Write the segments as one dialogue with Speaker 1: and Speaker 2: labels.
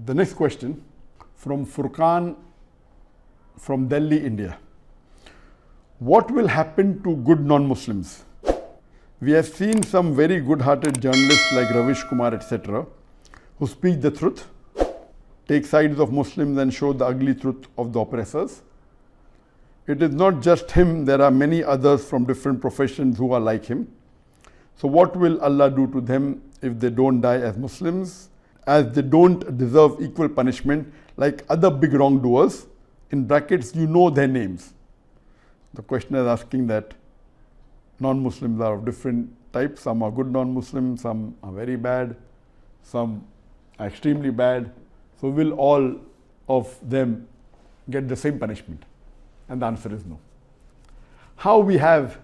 Speaker 1: The next question from Furqan from Delhi, India. What will happen to good non-Muslims? We have seen some very good-hearted journalists like Ravish Kumar, etc., who speak the truth, take sides of Muslims and show the ugly truth of the oppressors. It is not just him, there are many others from different professions who are like him. So what will Allah do to them if they don't die as Muslims, as they don't deserve equal punishment like other big wrongdoers? In brackets, you know their names. The questioner is asking that non-Muslims are of different types. Some are good non-Muslims, some are very bad, some are extremely bad. So will all of them get the same punishment? And the answer is no. How we have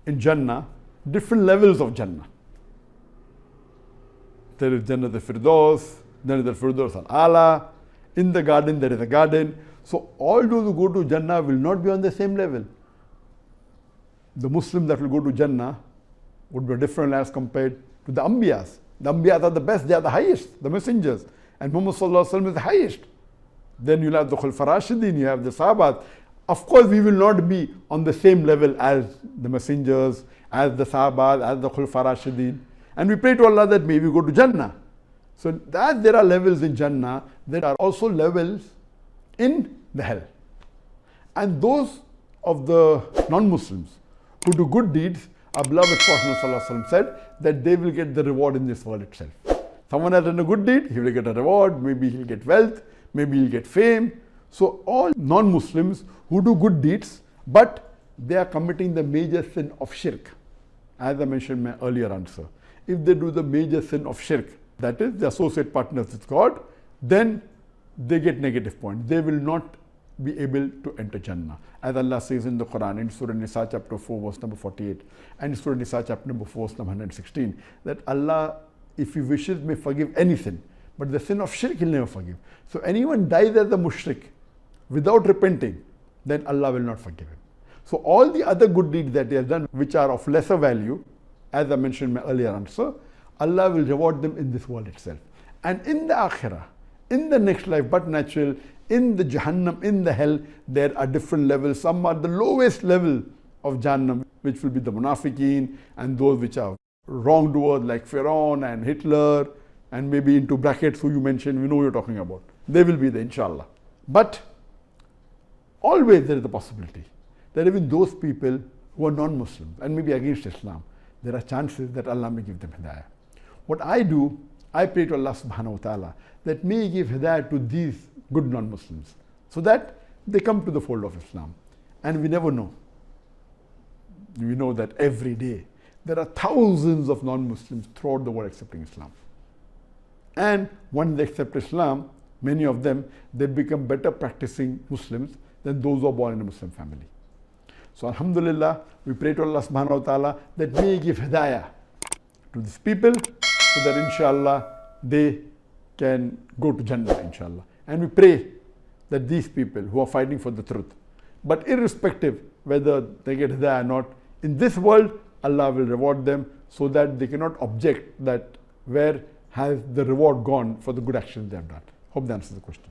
Speaker 1: in Jannah different levels of Jannah. There is Jannah al-Firdaus, there is the Firdaus al-Ala. In the garden there is a garden. So all those who go to Jannah will not be on the same level. The Muslims that will go to Jannah would be different as compared to the Anbiyas. The Anbiyas are the best, they are the highest, the messengers. And Muhammad Sallallahu Alaihi Wasallam is the highest. Then you'll have the Khulafa Rashidin, you have the Sahabat. Of course, we will not be on the same level as the messengers, as the Sahabat, as the Khulafa Rashidin. And we pray to Allah that may we go to Jannah. So as there are levels in Jannah, there are also levels in the hell. And those of the non-Muslims who do good deeds, our beloved Prophet ﷺ said that they will get the reward in this world itself. Someone has done a good deed, he will get a reward, maybe he'll get wealth, maybe he'll get fame. So all non-Muslims who do good deeds, but they are committing the major sin of shirk, as I mentioned in my earlier answer. If they do the major sin of shirk, that is, they associate partners with God, then they get negative points. They will not be able to enter Jannah. As Allah says in the Quran, in Surah Nisa chapter 4 verse number 48 and in Surah Nisa chapter number 4 verse number 116, that Allah, if He wishes, may forgive anything, but the sin of shirk He'll never forgive. So anyone dies as a mushrik without repenting, then Allah will not forgive him. So all the other good deeds that he has done, which are of lesser value, as I mentioned in my earlier answer, Allah will reward them in this world itself. And in the Akhirah, in the next life, but natural, in the Jahannam, in the hell, there are different levels. Some are the lowest level of Jahannam, which will be the Munafiqeen, and those which are wrongdoers like Pharaoh and Hitler, and maybe into brackets who you mentioned, we know you're talking about. They will be there, inshallah. But always there is a possibility that even those people who are non-Muslims and maybe against Islam, there are chances that Allah may give them hidayah. What I do, I pray to Allah subhanahu wa ta'ala that may He give hidayah to these good non-Muslims so that they come to the fold of Islam. And we never know. We know that every day there are thousands of non-Muslims throughout the world accepting Islam. And when they accept Islam, many of them, they become better practicing Muslims than those who are born in a Muslim family. So alhamdulillah, we pray to Allah subhanahu wa ta'ala that may He give hidayah to these people so that inshallah they can go to Jannah inshallah. And we pray that these people who are fighting for the truth, but irrespective whether they get hidayah or not, in this world Allah will reward them so that they cannot object that where has the reward gone for the good actions they have done. Hope that answers the question.